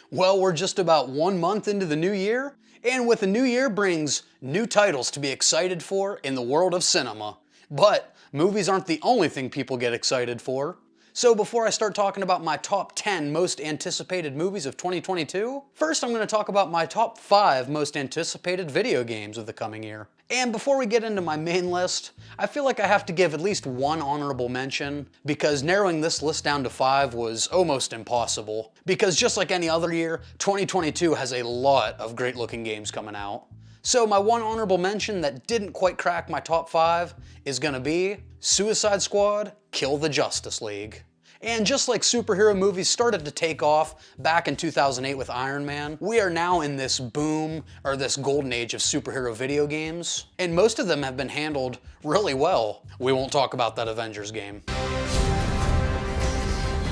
Well, we're just about 1 month into the new year, and with the new year brings new titles to be excited for in the world of cinema. But movies aren't the only thing people get excited for. So before I start talking about my top 10 most anticipated movies of 2022, first I'm going to talk about my top 5 most anticipated video games of the coming year. And before we get into my main list, I feel like I have to give at least one honorable mention, because narrowing this list down to 5 was almost impossible. Because just like any other year, 2022 has a lot of great looking games coming out. So my one honorable mention that didn't quite crack my top 5 is gonna be Suicide Squad: Kill the Justice League. And just like superhero movies started to take off back in 2008 with Iron Man, we are now in this boom, or this golden age of superhero video games, and most of them have been handled really well. We won't talk about that Avengers game.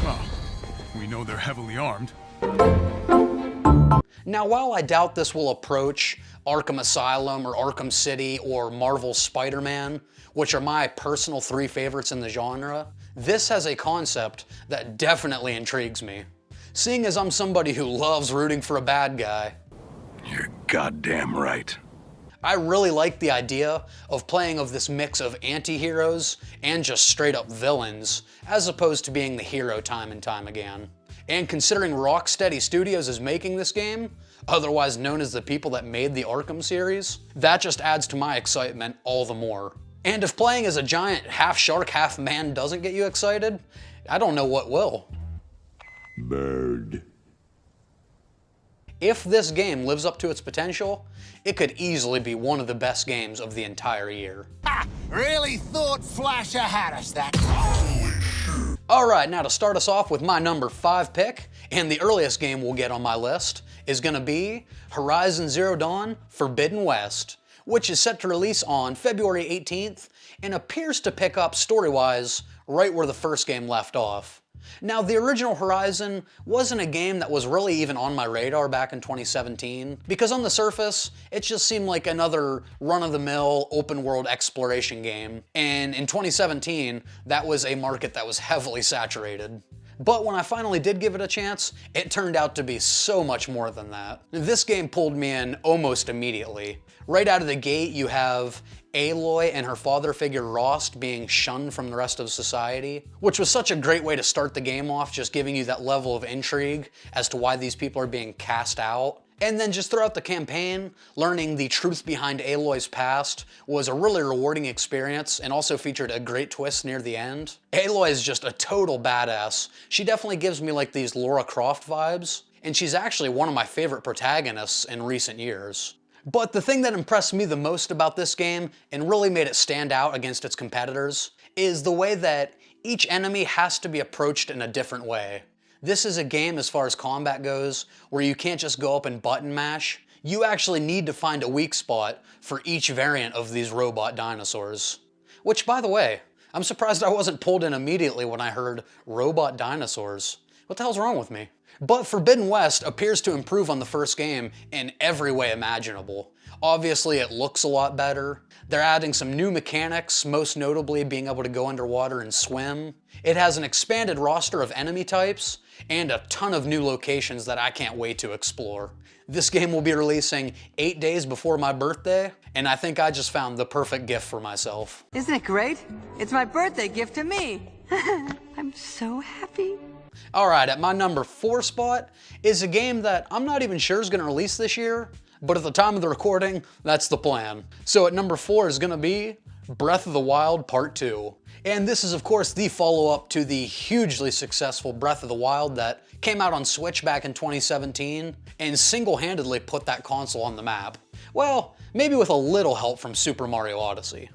Well, we know they're heavily armed. Now, while I doubt this will approach Arkham Asylum or Arkham City or Marvel's Spider-Man, which are my personal 3 favorites in the genre, this has a concept that definitely intrigues me. Seeing as I'm somebody who loves rooting for a bad guy, You're goddamn right. I really like the idea of playing of this mix of anti-heroes and just straight up villains, as opposed to being the hero time and time again. And considering Rocksteady Studios is making this game, otherwise known as the people that made the Arkham series, that just adds to my excitement all the more. And if playing as a giant half shark, half man doesn't get you excited, I don't know what will. Bird. If this game lives up to its potential, it could easily be one of the best games of the entire year. Ha! Really thought Flasher had us that. Alright, now to start us off with my number 5 pick, and the earliest game we'll get on my list, is gonna be Horizon Zero Dawn: Forbidden West, which is set to release on February 18th and appears to pick up story-wise right where the first game left off. Now, the original Horizon wasn't a game that was really even on my radar back in 2017, because on the surface, it just seemed like another run-of-the-mill open-world exploration game, and in 2017, that was a market that was heavily saturated. But when I finally did give it a chance, it turned out to be so much more than that. This game pulled me in almost immediately. Right out of the gate, you have Aloy and her father figure Rost being shunned from the rest of society, which was such a great way to start the game off, just giving you that level of intrigue as to why these people are being cast out. And then just throughout the campaign, learning the truth behind Aloy's past was a really rewarding experience, and also featured a great twist near the end. Aloy is just a total badass. She definitely gives me like these Lara Croft vibes, and she's actually one of my favorite protagonists in recent years. But the thing that impressed me the most about this game, and really made it stand out against its competitors, is the way that each enemy has to be approached in a different way. This is a game, as far as combat goes, where you can't just go up and button mash. You actually need to find a weak spot for each variant of these robot dinosaurs. Which, by the way, I'm surprised I wasn't pulled in immediately when I heard robot dinosaurs. What the hell's wrong with me? But Forbidden West appears to improve on the first game in every way imaginable. Obviously, it looks a lot better. They're adding some new mechanics, most notably being able to go underwater and swim. It has an expanded roster of enemy types, and a ton of new locations that I can't wait to explore. This game will be releasing 8 days before my birthday, and I think I just found the perfect gift for myself. Isn't it great? It's my birthday gift to me. I'm so happy. Alright, at my number 4 spot is a game that I'm not even sure is going to release this year, but at the time of the recording, that's the plan. So at number 4 is going to be Breath of the Wild Part 2. And this is of course the follow-up to the hugely successful Breath of the Wild that came out on Switch back in 2017 and single-handedly put that console on the map. Well, maybe with a little help from Super Mario Odyssey.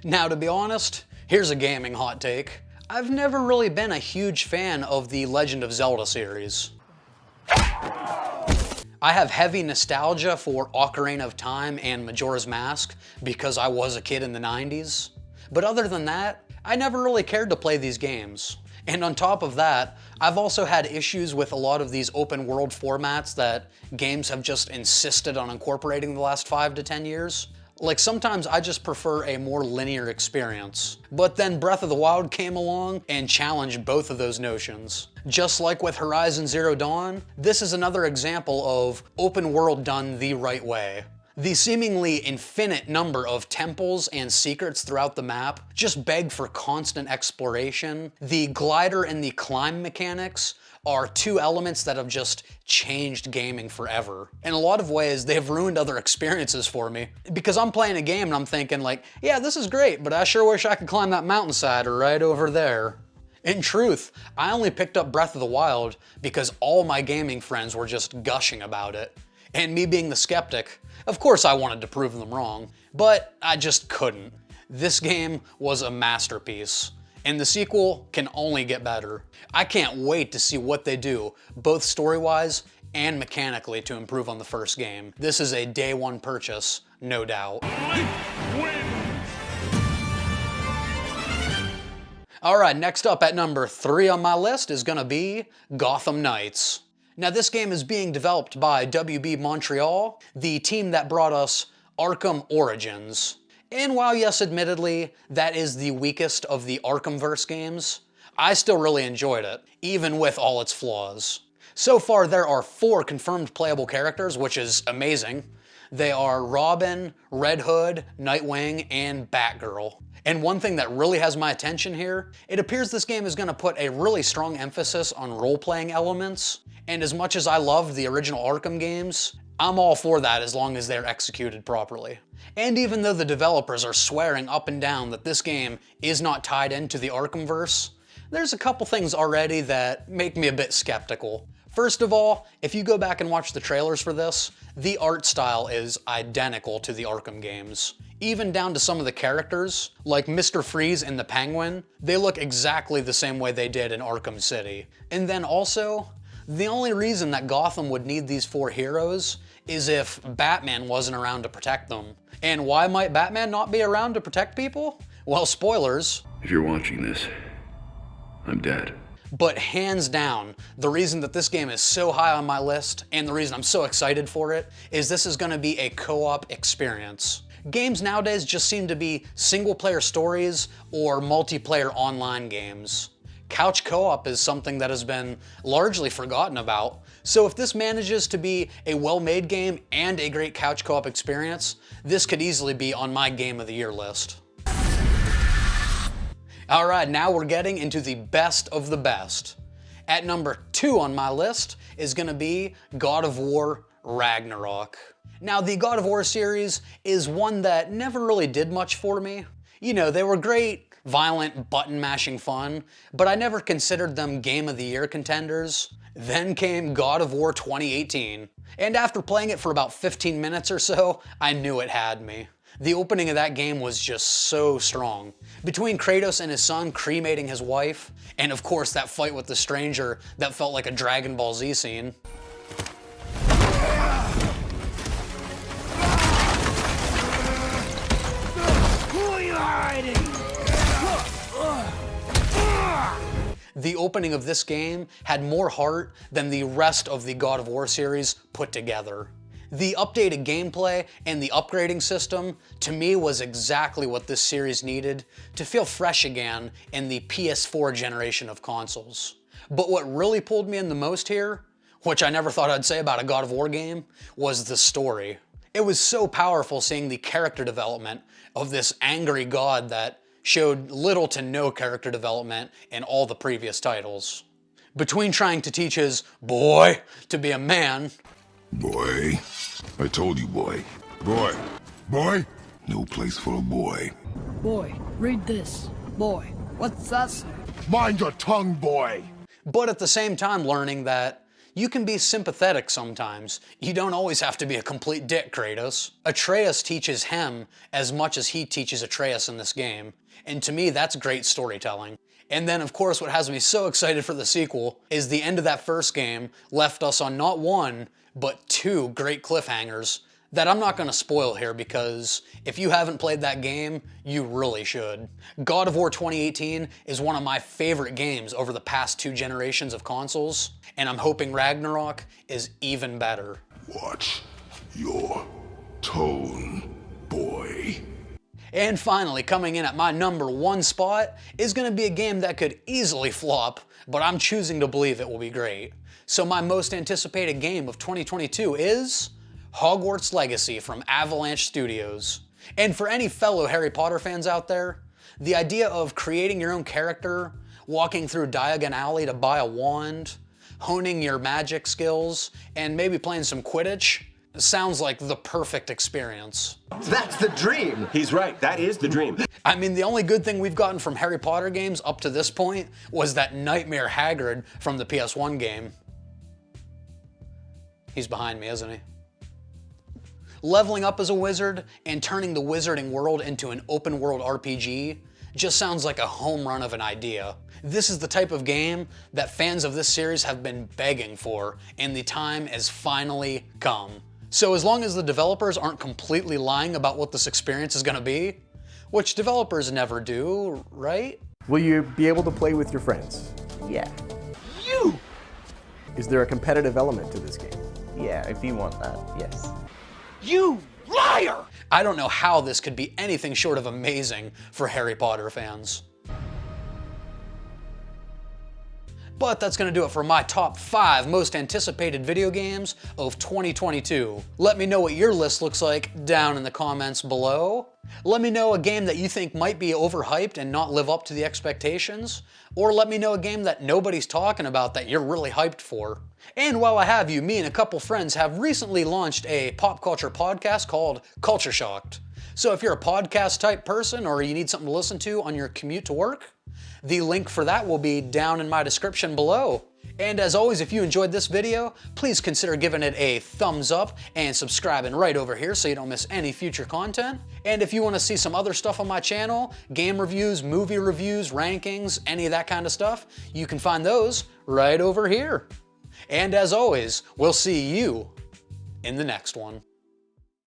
Now, to be honest, here's a gaming hot take. I've never really been a huge fan of the Legend of Zelda series. I have heavy nostalgia for Ocarina of Time and Majora's Mask because I was a kid in the 90s. But other than that, I never really cared to play these games. And on top of that, I've also had issues with a lot of these open world formats that games have just insisted on incorporating the last 5 to 10 years. Like sometimes I just prefer a more linear experience. But then Breath of the Wild came along and challenged both of those notions. Just like with Horizon Zero Dawn, this is another example of open world done the right way. The seemingly infinite number of temples and secrets throughout the map just beg for constant exploration. The glider and the climb mechanics are two elements that have just changed gaming forever. In a lot of ways, they've ruined other experiences for me. Because I'm playing a game and I'm thinking like, yeah, this is great, but I sure wish I could climb that mountainside right over there. In truth, I only picked up Breath of the Wild because all my gaming friends were just gushing about it. And me being the skeptic, of course I wanted to prove them wrong, but I just couldn't. This game was a masterpiece, and the sequel can only get better. I can't wait to see what they do, both story-wise and mechanically, to improve on the first game. This is a day one purchase, no doubt. Alright, next up at number 3 on my list is gonna be Gotham Knights. Now this game is being developed by WB Montreal, the team that brought us Arkham Origins. And while yes, admittedly, that is the weakest of the Arkhamverse games, I still really enjoyed it, even with all its flaws. So far there are 4 confirmed playable characters, which is amazing. They are Robin, Red Hood, Nightwing, and Batgirl. And one thing that really has my attention here, it appears this game is going to put a really strong emphasis on role-playing elements. And as much as I loved the original Arkham games, I'm all for that as long as they're executed properly. And even though the developers are swearing up and down that this game is not tied into the Arkhamverse, there's a couple things already that make me a bit skeptical. First of all, if you go back and watch the trailers for this, the art style is identical to the Arkham games. Even down to some of the characters, like Mr. Freeze and the Penguin, they look exactly the same way they did in Arkham City. And then also, the only reason that Gotham would need these 4 heroes is if Batman wasn't around to protect them. And why might Batman not be around to protect people? Well, spoilers. If you're watching this, I'm dead. But hands down, the reason that this game is so high on my list, and the reason I'm so excited for it, is this is gonna be a co-op experience. Games nowadays just seem to be single-player stories or multiplayer online games. Couch co-op is something that has been largely forgotten about, so if this manages to be a well-made game and a great couch co-op experience, this could easily be on my Game of the Year list. Alright, now we're getting into the best of the best. At number 2 on my list is gonna be God of War Ragnarok. Now, the God of War series is one that never really did much for me. You know, they were great, violent, button-mashing fun, but I never considered them Game of the Year contenders. Then came God of War 2018, and after playing it for about 15 minutes or so, I knew it had me. The opening of that game was just so strong. Between Kratos and his son cremating his wife, and of course that fight with the stranger that felt like a Dragon Ball Z scene. The opening of this game had more heart than the rest of the God of War series put together. The updated gameplay and the upgrading system, to me, was exactly what this series needed to feel fresh again in the PS4 generation of consoles. But what really pulled me in the most here, which I never thought I'd say about a God of War game, was the story. It was so powerful seeing the character development of this angry god that showed little to no character development in all the previous titles. Between trying to teach his boy to be a man. Boy, I told you, boy. Boy. Boy? No place for a boy. Boy, read this. Boy, what's that say? Mind your tongue, boy. But at the same time learning that you can be sympathetic sometimes. You don't always have to be a complete dick, Kratos. Atreus teaches him as much as he teaches Atreus in this game. And to me, that's great storytelling. And then, of course, what has me so excited for the sequel is the end of that first game left us on not one, but 2 great cliffhangers that I'm not gonna spoil here because if you haven't played that game, you really should. God of War 2018 is one of my favorite games over the past 2 generations of consoles, and I'm hoping Ragnarok is even better. Watch your tone, boy. And finally, coming in at my number 1 spot is going to be a game that could easily flop, but I'm choosing to believe it will be great. So my most anticipated game of 2022 is Hogwarts Legacy from Avalanche Studios. And for any fellow Harry Potter fans out there, the idea of creating your own character, walking through Diagon Alley to buy a wand, honing your magic skills, and maybe playing some Quidditch sounds like the perfect experience. That's the dream! He's right, that is the dream. I mean, the only good thing we've gotten from Harry Potter games up to this point was that Nightmare Hagrid from the PS1 game. He's behind me, isn't he? Leveling up as a wizard and turning the wizarding world into an open world RPG just sounds like a home run of an idea. This is the type of game that fans of this series have been begging for, and the time has finally come. So as long as the developers aren't completely lying about what this experience is gonna be, which developers never do, right? Will you be able to play with your friends? Yeah. Is there a competitive element to this game? Yeah, if you want that, yes. I don't know how this could be anything short of amazing for Harry Potter fans. But that's gonna do it for my top 5 most anticipated video games of 2022. Let me know what your list looks like down in the comments below. Let me know a game that you think might be overhyped and not live up to the expectations. Or let me know a game that nobody's talking about that you're really hyped for. And while I have you, me and a couple friends have recently launched a pop culture podcast called Culture Shocked. So if you're a podcast type person or you need something to listen to on your commute to work, the link for that will be down in my description below. And as always, if you enjoyed this video, please consider giving it a thumbs up and subscribing right over here so you don't miss any future content. And if you want to see some other stuff on my channel, game reviews, movie reviews, rankings, any of that kind of stuff, you can find those right over here. And as always, we'll see you in the next one.